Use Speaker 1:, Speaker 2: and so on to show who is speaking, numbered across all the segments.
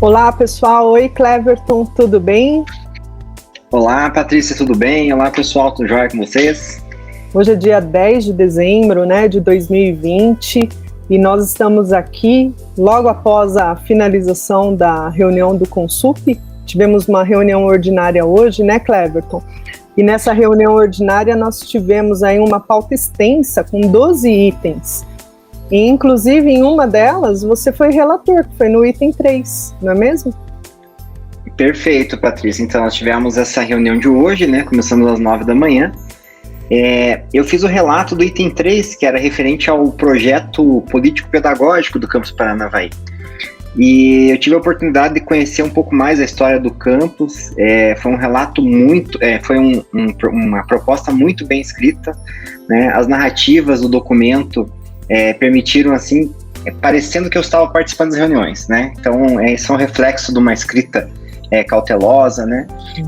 Speaker 1: Olá, pessoal. Oi, Cleverton, tudo bem?
Speaker 2: Olá, Patrícia, tudo bem? Olá, pessoal, tudo jóia com vocês?
Speaker 1: Hoje é dia 10 de dezembro, de 2020, e nós estamos aqui logo após a finalização da reunião do Consup. Tivemos uma reunião ordinária hoje, Cleverton? E nessa reunião ordinária nós tivemos aí uma pauta extensa com 12 itens. E, inclusive, em uma delas, você foi relator, que foi no item 3, não é mesmo?
Speaker 2: Perfeito, Patrícia. Então, nós tivemos essa reunião de hoje, Começamos às 9 da manhã. Eu fiz o relato do item 3, que era referente ao projeto político-pedagógico do Campus Paranavaí. E eu tive a oportunidade de conhecer um pouco mais a história do campus. Foi um relato uma proposta muito bem escrita, As narrativas do documento permitiram, assim, parecendo que eu estava participando das reuniões, Então, isso é um reflexo de uma escrita cautelosa,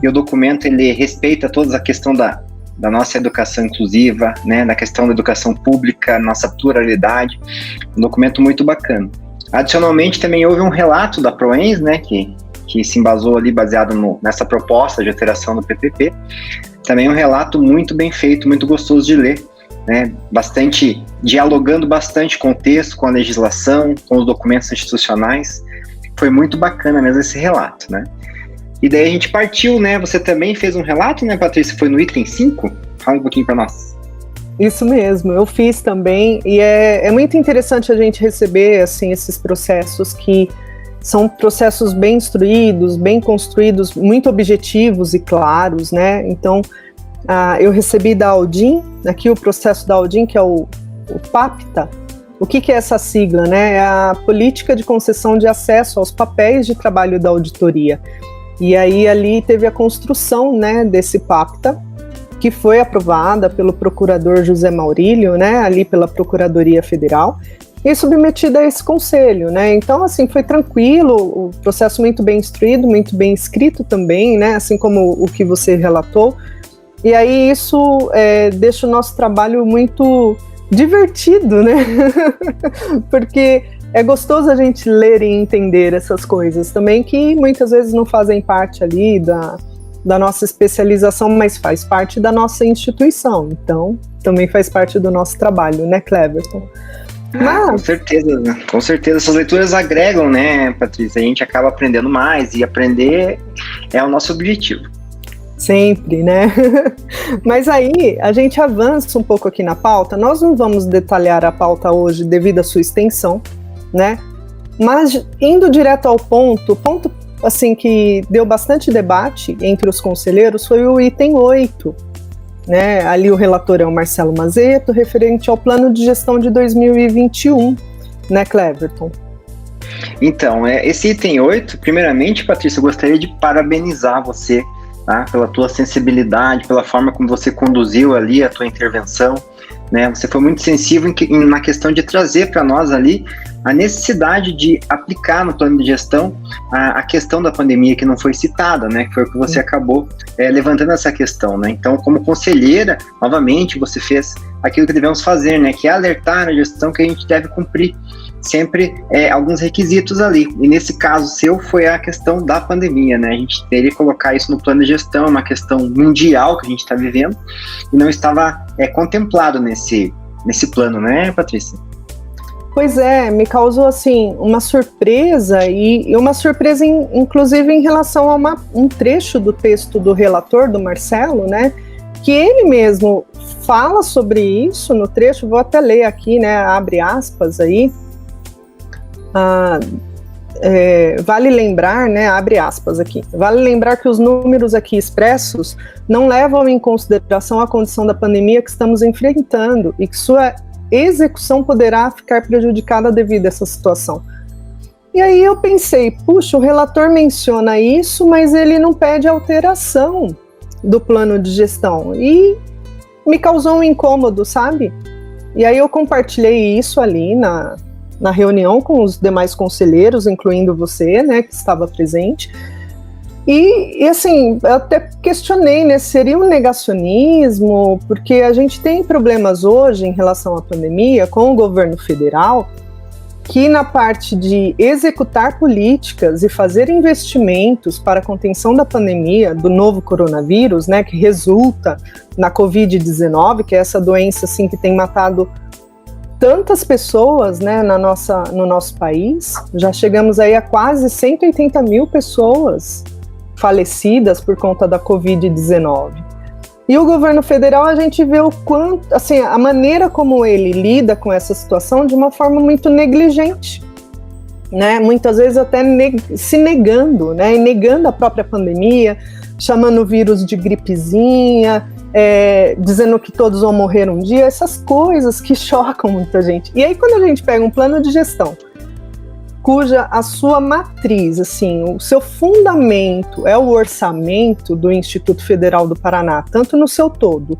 Speaker 2: E o documento, ele respeita toda a questão da nossa educação inclusiva, Da questão da educação pública, nossa pluralidade. Um documento muito bacana. Adicionalmente, também houve um relato da Proens, que se embasou ali baseado nessa proposta de alteração do PPP. Também um relato muito bem feito, muito gostoso de ler, dialogando bastante com o texto, com a legislação, com os documentos institucionais. Foi muito bacana mesmo esse relato, E daí a gente partiu, Você também fez um relato, Patrícia? Foi no item 5? Fala um pouquinho para nós.
Speaker 1: Isso mesmo, eu fiz também, e é muito interessante a gente receber, assim, esses processos que são processos bem instruídos, bem construídos, muito objetivos e claros, Então, eu recebi da Aldin, aqui o processo da Aldin, que é o PAPTA. O que é essa sigla, É a Política de Concessão de Acesso aos Papéis de Trabalho da Auditoria. E aí ali teve a construção, desse PAPTA, que foi aprovada pelo procurador José Maurílio, ali pela Procuradoria Federal, e submetida a esse conselho, Então, assim, foi tranquilo, o processo muito bem instruído, muito bem escrito também, Assim como o que você relatou. E aí isso deixa o nosso trabalho muito divertido, Porque é gostoso a gente ler e entender essas coisas também, que muitas vezes não fazem parte ali da nossa especialização, mas faz parte da nossa instituição, então também faz parte do nosso trabalho, Cleverton?
Speaker 2: Com certeza, essas leituras agregam, Patrícia? A gente acaba aprendendo mais, e aprender é o nosso objetivo.
Speaker 1: Sempre, Mas aí, a gente avança um pouco aqui na pauta. Nós não vamos detalhar a pauta hoje devido à sua extensão, Mas indo direto ao ponto assim, que deu bastante debate entre os conselheiros foi o item 8, Ali o relator é o Marcelo Mazeto, referente ao plano de gestão de 2021, Cleverton?
Speaker 2: Então, esse item 8, primeiramente, Patrícia, eu gostaria de parabenizar você, pela tua sensibilidade, pela forma como você conduziu ali a tua intervenção, Você foi muito sensível na questão de trazer para nós ali a necessidade de aplicar no plano de gestão a questão da pandemia que não foi citada, que foi o que você acabou levantando essa questão, Então, como conselheira, novamente, você fez aquilo que devemos fazer, que é alertar a gestão que a gente deve cumprir sempre alguns requisitos ali, e nesse caso seu foi a questão da pandemia, A gente teria que colocar isso no plano de gestão, é uma questão mundial que a gente está vivendo, e não estava contemplado nesse plano, Patrícia?
Speaker 1: Pois me causou, assim, uma surpresa, e uma surpresa, inclusive, em relação a um trecho do texto do relator, do Marcelo, que ele mesmo fala sobre isso no trecho. Vou até ler aqui, abre aspas aí. Vale lembrar, abre aspas aqui, vale lembrar que os números aqui expressos não levam em consideração a condição da pandemia que estamos enfrentando e que sua execução poderá ficar prejudicada devido a essa situação. E aí eu pensei, puxa, o relator menciona isso, mas ele não pede alteração do plano de gestão, e me causou um incômodo, sabe? E aí eu compartilhei isso ali na reunião com os demais conselheiros, incluindo você, que estava presente, e assim, eu até questionei, seria um negacionismo, porque a gente tem problemas hoje em relação à pandemia com o governo federal, que na parte de executar políticas e fazer investimentos para a contenção da pandemia do novo coronavírus, né, que resulta na Covid-19, que é essa doença assim, que tem matado tantas pessoas, né, no nosso país. Já chegamos aí a quase 180 mil pessoas falecidas por conta da Covid-19. E o governo federal, a gente vê o quanto, assim, a maneira como ele lida com essa situação de uma forma muito negligente, né? Muitas vezes até se negando, né? E negando a própria pandemia, chamando o vírus de gripezinha, dizendo que todos vão morrer um dia, essas coisas que chocam muita gente. E aí quando a gente pega um plano de gestão, cuja a sua matriz, assim, o seu fundamento é o orçamento do Instituto Federal do Paraná, tanto no seu todo,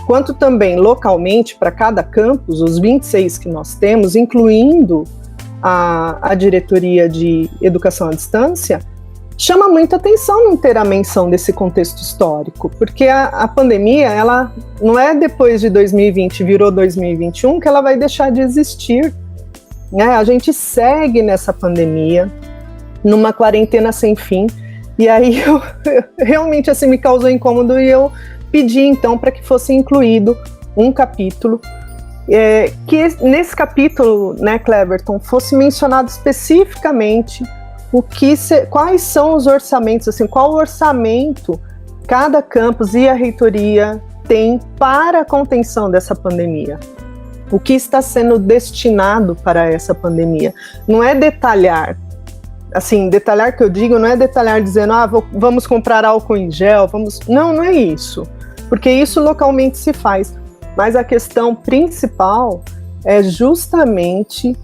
Speaker 1: quanto também localmente para cada campus, os 26 que nós temos, incluindo a diretoria de educação à distância, chama muita atenção não ter a menção desse contexto histórico, porque a pandemia, ela não é depois de 2020, virou 2021, que ela vai deixar de existir. A gente segue nessa pandemia, numa quarentena sem fim, e aí realmente assim, me causou incômodo e eu pedi então para que fosse incluído um capítulo, que nesse capítulo, né, Cleverton, fosse mencionado especificamente quais são os orçamentos, assim, qual orçamento cada campus e a reitoria tem para a contenção dessa pandemia. O que está sendo destinado para essa pandemia. Não é detalhar, assim, detalhar que eu digo, não é detalhar dizendo, vamos comprar álcool em gel, não é isso, porque isso localmente se faz, mas a questão principal é justamente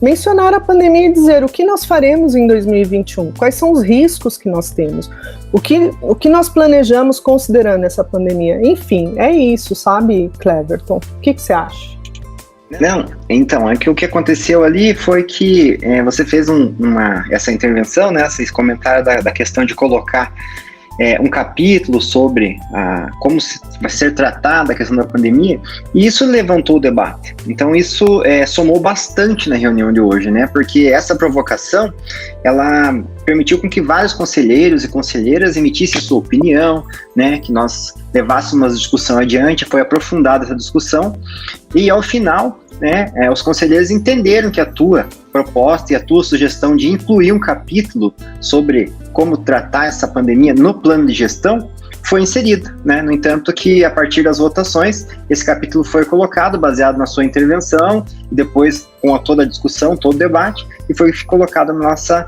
Speaker 1: mencionar a pandemia e dizer o que nós faremos em 2021, quais são os riscos que nós temos, o que nós planejamos considerando essa pandemia. Enfim, é isso, sabe, Cleverton? O que você acha?
Speaker 2: Não, então, é que o que aconteceu ali foi que você fez essa intervenção, né, esse comentário da questão de colocar um capítulo sobre como vai ser tratada a questão da pandemia, e isso levantou o debate. Então isso somou bastante na reunião de hoje, né, porque essa provocação, ela permitiu com que vários conselheiros e conselheiras emitissem sua opinião, né, que nós levássemos a discussão adiante, foi aprofundada essa discussão, e ao final, né, os conselheiros entenderam que a tua proposta e a tua sugestão de incluir um capítulo sobre como tratar essa pandemia no plano de gestão foi inserida, né? No entanto que a partir das votações, esse capítulo foi colocado baseado na sua intervenção, e depois com toda a discussão, todo o debate, e foi colocado na nossa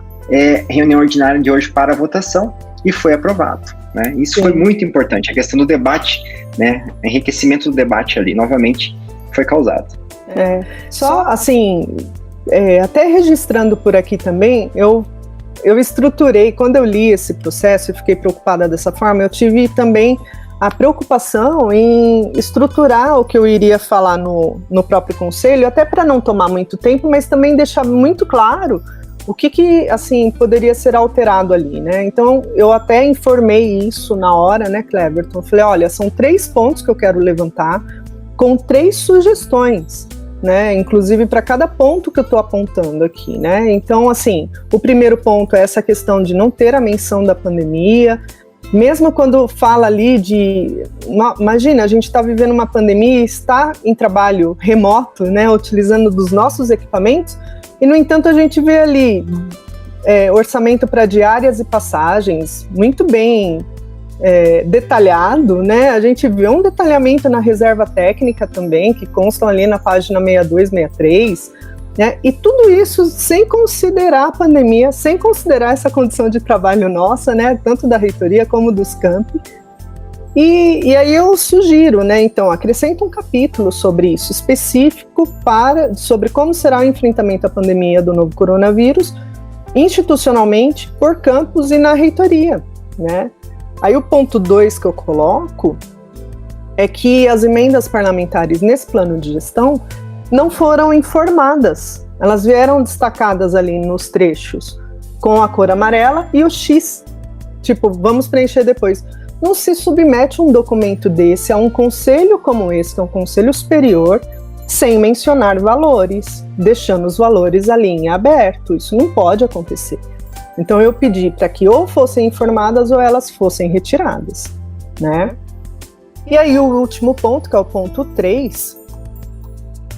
Speaker 2: reunião ordinária de hoje para a votação, e foi aprovado, né? Isso Sim. Foi muito importante, a questão do debate, né? Enriquecimento do debate ali, novamente, foi causado.
Speaker 1: Só assim, até registrando por aqui também, eu estruturei, quando eu li esse processo e fiquei preocupada dessa forma, eu tive também a preocupação em estruturar o que eu iria falar no próprio conselho, até para não tomar muito tempo, mas também deixar muito claro o que assim, poderia ser alterado ali, né? Então, eu até informei isso na hora, né, Cleverton? Eu falei, olha, são 3 pontos que eu quero levantar, com 3 sugestões, né, inclusive para cada ponto que eu estou apontando aqui, né, então assim, o primeiro ponto é essa questão de não ter a menção da pandemia, mesmo quando fala ali imagina, a gente está vivendo uma pandemia e está em trabalho remoto, né, utilizando dos nossos equipamentos, e no entanto a gente vê ali orçamento para diárias e passagens, muito bem detalhado, né? A gente vê um detalhamento na reserva técnica também, que constam ali na página 62, 63, né? E tudo isso sem considerar a pandemia, sem considerar essa condição de trabalho nossa, né? Tanto da reitoria como dos campi. E aí eu sugiro, né? Então, acrescenta um capítulo sobre isso, específico sobre como será o enfrentamento à pandemia do novo coronavírus, institucionalmente, por campus e na reitoria, né? Aí o ponto 2 que eu coloco é que as emendas parlamentares nesse plano de gestão não foram informadas. Elas vieram destacadas ali nos trechos com a cor amarela e o X, tipo, vamos preencher depois. Não se submete um documento desse a um conselho como esse, que é um conselho superior, sem mencionar valores, deixando os valores ali em aberto. Isso não pode acontecer. Então eu pedi para que ou fossem informadas ou elas fossem retiradas, né? E aí o último ponto, que é o ponto 3,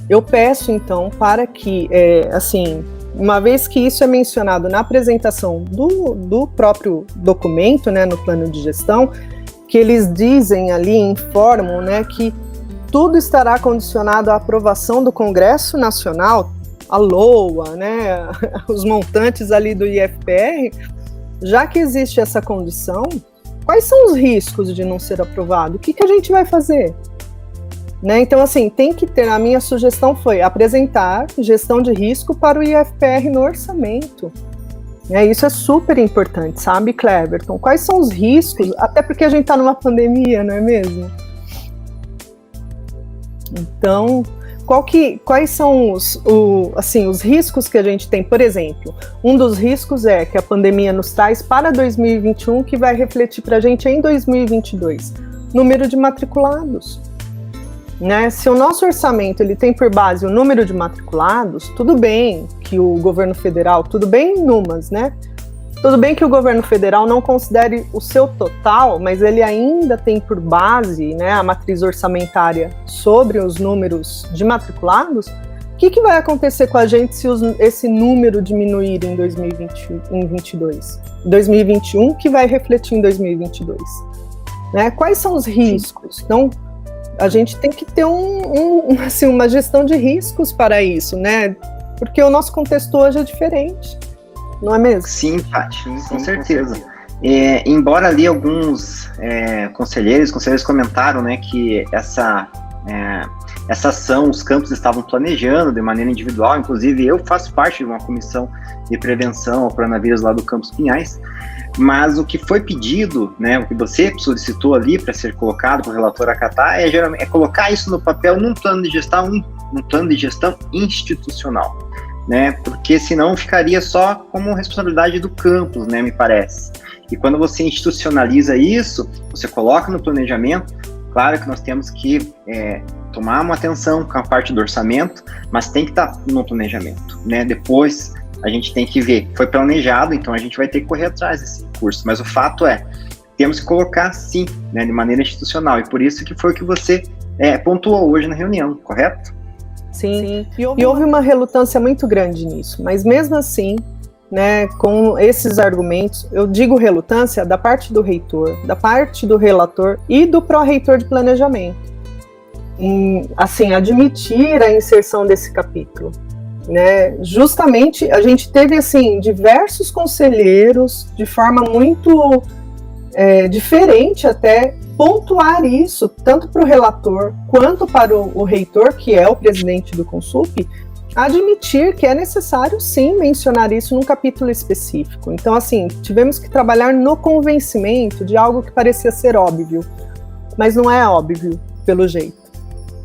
Speaker 1: eu peço então para que, assim, uma vez que isso é mencionado na apresentação do próprio documento, né, no plano de gestão, que eles dizem ali, informam, né, que tudo estará condicionado à aprovação do Congresso Nacional, a LOA, né, os montantes ali do IFPR. Já que existe essa condição, quais são os riscos de não ser aprovado? O que a gente vai fazer? Né? Então, assim, tem que ter, a minha sugestão foi apresentar gestão de risco para o IFPR no orçamento. Isso é super importante, sabe, Cleverton? Quais são os riscos? Até porque a gente está numa pandemia, não é mesmo? Então, quais são os riscos que a gente tem? Por exemplo, um dos riscos é que a pandemia nos traz para 2021, que vai refletir para a gente em 2022. Número de matriculados. Né? Se o nosso orçamento ele tem por base o número de matriculados, tudo bem que o governo federal, tudo bem numas, né? Tudo bem que o governo federal não considere o seu total, mas ele ainda tem por base, né, a matriz orçamentária sobre os números de matriculados. O que vai acontecer com a gente se esse número diminuir em 2021, que vai refletir em 2022? Né? Quais são os riscos? Então, a gente tem que ter uma gestão de riscos para isso, né? Porque o nosso contexto hoje é diferente. Não é mesmo?
Speaker 2: Sim, Paty, com certeza. Embora ali alguns conselheiros comentaram, né, que essa ação os campos estavam planejando de maneira individual, inclusive eu faço parte de uma comissão de prevenção ao coronavírus lá do Campos Pinhais, mas o que foi pedido, né, o que você solicitou ali para ser colocado para o relator acatar é colocar isso no papel num plano de gestão institucional. Né, porque senão ficaria só como responsabilidade do campus, né, me parece. E quando você institucionaliza isso, você coloca no planejamento, claro que nós temos que tomar uma atenção com a parte do orçamento, mas tem que estar no planejamento, né, depois a gente tem que ver, foi planejado, então a gente vai ter que correr atrás desse recurso, mas o fato é, temos que colocar sim, né, de maneira institucional, e por isso que foi o que você pontuou hoje na reunião, correto?
Speaker 1: Sim. E houve uma relutância muito grande nisso, mas mesmo assim, né, com esses argumentos, eu digo relutância da parte do reitor, da parte do relator e do pró-reitor de planejamento, em, assim, admitir a inserção desse capítulo, né? Justamente, a gente teve, assim, diversos conselheiros, de forma muito diferente até, pontuar isso, tanto para o relator quanto para o reitor, que é o presidente do Consup, admitir que é necessário, sim, mencionar isso num capítulo específico. Então, assim, tivemos que trabalhar no convencimento de algo que parecia ser óbvio, mas não é óbvio, pelo jeito,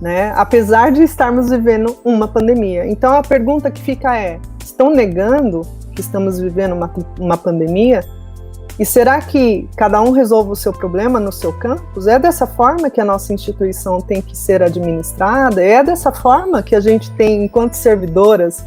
Speaker 1: né? Apesar de estarmos vivendo uma pandemia. Então, a pergunta que fica é, estão negando que estamos vivendo uma pandemia? E será que cada um resolve o seu problema no seu campus? É dessa forma que a nossa instituição tem que ser administrada? É dessa forma que a gente tem, enquanto servidoras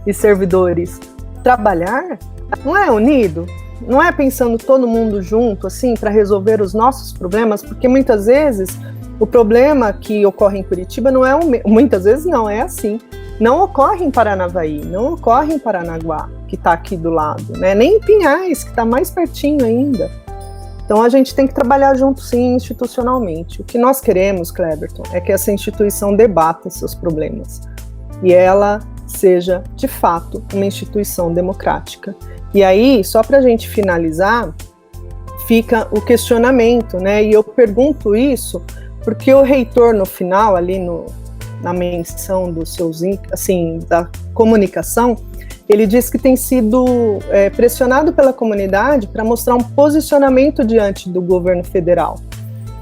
Speaker 1: e servidores, trabalhar? Não é unido? Não é pensando todo mundo junto, assim, para resolver os nossos problemas? Porque muitas vezes o problema que ocorre em Curitiba não é muitas vezes não é assim. Não ocorre em Paranavaí, não ocorre em Paranaguá, que está aqui do lado, né? Nem em Pinhais, que está mais pertinho ainda. Então a gente tem que trabalhar junto, sim, institucionalmente. O que nós queremos, Cleverton, é que essa instituição debata seus problemas e ela seja, de fato, uma instituição democrática. E aí, só para a gente finalizar, fica o questionamento, né? E eu pergunto isso porque o reitor, no final, ali na menção dos seus, assim, da comunicação, ele diz que tem sido pressionado pela comunidade para mostrar um posicionamento diante do governo federal,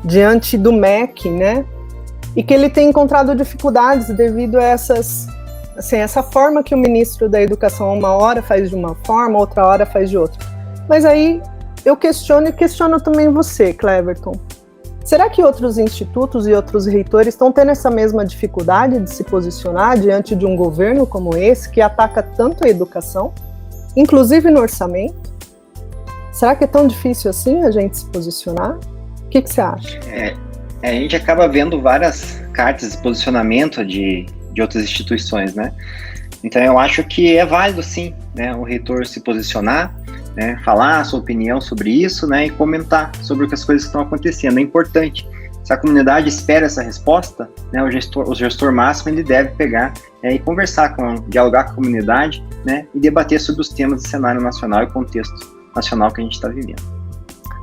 Speaker 1: diante do MEC, né? E que ele tem encontrado dificuldades devido a essa forma que o ministro da Educação uma hora faz de uma forma, outra hora faz de outra. Mas aí eu questiono e questiono também você, Cleverton. Será que outros institutos e outros reitores estão tendo essa mesma dificuldade de se posicionar diante de um governo como esse, que ataca tanto a educação, inclusive no orçamento? Será que é tão difícil assim a gente se posicionar? O que você acha?
Speaker 2: A gente acaba vendo várias cartas de posicionamento de outras instituições, né? Então eu acho que é válido sim, né, o reitor se posicionar, né, falar a sua opinião sobre isso, né, e comentar sobre as coisas que estão acontecendo. É importante. Se a comunidade espera essa resposta, né, o gestor máximo ele deve pegar e conversar, dialogar com a comunidade, né, e debater sobre os temas do cenário nacional e contexto nacional que a gente está vivendo.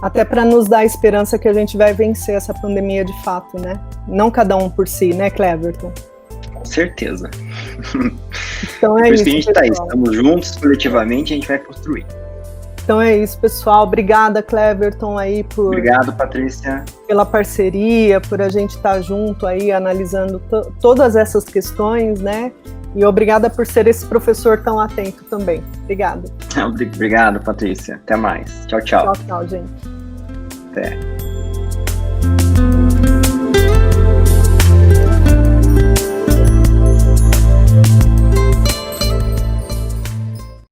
Speaker 1: Até para nos dar a esperança que a gente vai vencer essa pandemia de fato, né? Não cada um por si, né, Cleverton?
Speaker 2: Com certeza.
Speaker 1: Então é
Speaker 2: por
Speaker 1: isso,
Speaker 2: que a gente está aí, estamos juntos, coletivamente, a gente vai construir.
Speaker 1: Então é isso, pessoal. Obrigada, Cleverton, aí
Speaker 2: Obrigado, Patrícia.
Speaker 1: Pela parceria, por a gente estar junto aí analisando todas essas questões, né? E obrigada por ser esse professor tão atento também. Obrigada.
Speaker 2: Obrigado, Patrícia. Até mais. Tchau, tchau.
Speaker 1: Tchau, gente.
Speaker 2: Até.